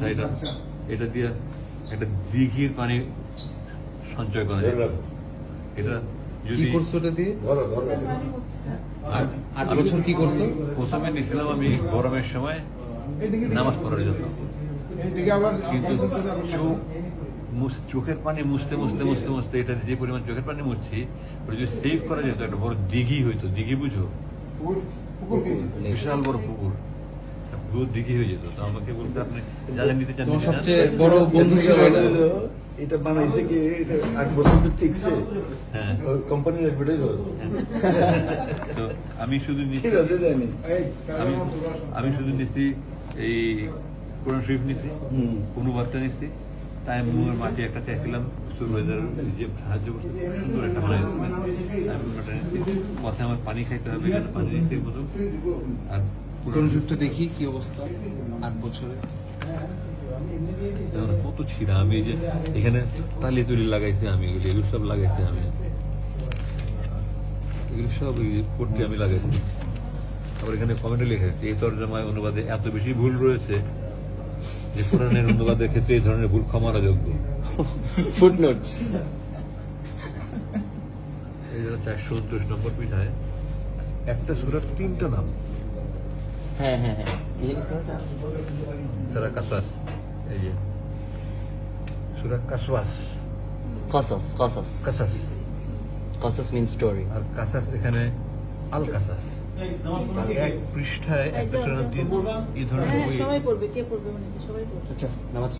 সমস্যা। এটা দিয়ে একটা দিঘির পানি সঞ্চয় করা যায়। এটা যদি করছো ওটা দিয়ে? আর- 8 বছর কি করছো? প্রথমে নিয়েছিলাম আমি গরমের সময় নামাজ পড়ার জন্য, কিন্তু চোখের পানি মুছতে মুছতে মুছতে মুছতে এটা যে পরিমাণ চোখের পানি মুছছি, ওটা যদি সেভ করা যেত একটা বড় দিঘি হইতো। দিঘি বুঝো? বিশাল বড় পুকুর, পুরো দিঘি হয়ে যেত। তো আমাকে বলতে আপনি যাদের নিতে চান তোমার নিতে চান। সবচেয়ে বড় বন্ধু ছিল এটা? এটা বানাইছে কি? এটা 8 বছর তো টিকছে। হ্যাঁ। কোম্পানির অ্যাডভার্টাইজ হয়। তো আমি শুধু নিচ্ছি, ঠিক আছে, জানি। আমি শুধু নিচ্ছি এই কোরআন শরীফ নিচ্ছি, অনুবাদটা নিচ্ছি, তাই মুয়ের মাটি একটা চাইছিলাম, সুরবাইজার যে সাহায্য করছে, খুব সুন্দর একটা বানাই দিচ্ছিলেন। আমি ওটা নিচ্ছি, পথে আমার পানি খাইতে হবে, এখানে পানি নিচ্ছি প্রথম। আর কোন যুগটা দেখি কি অবস্থা 8 বছরে। দেখুন কত ছিঁড়া। আমি এই যে এখানে তালি তুলি লাগাইছি, আমি এগুলো সব লাগাইছি, আমি এগুলো সব পড়তে আমি লাগাইছি। আবার এখানে কমেন্টে লিখেছি এই তর্জমায় অনুবাদে এত বেশি ভুল রয়েছে যে কোরআনের অনুবাদের ক্ষেত্রে এই ধরনের ভুল ক্ষমার যোগ্য। ফুটনোটস। এই জন্য 429 নম্বর পৃষ্ঠায় একটা সূরার 3টা নাম। হ্যাঁ হ্যাঁ হ্যাঁ, কি জানি সূরাটা? সূরা কাসাস, এই যে সূরা কাসওয়াস, কসাস। কসাস কাসাস, কসাস মিন স্টোরি। আর কাসাস এখানে আল কাসাস। এক পৃষ্ঠায় একটা সূরার 3 এই ধরনের বই। সবাই পড়বে, কে পড়বে মানে কি সবাই পড়বে। আচ্ছা, নামাজ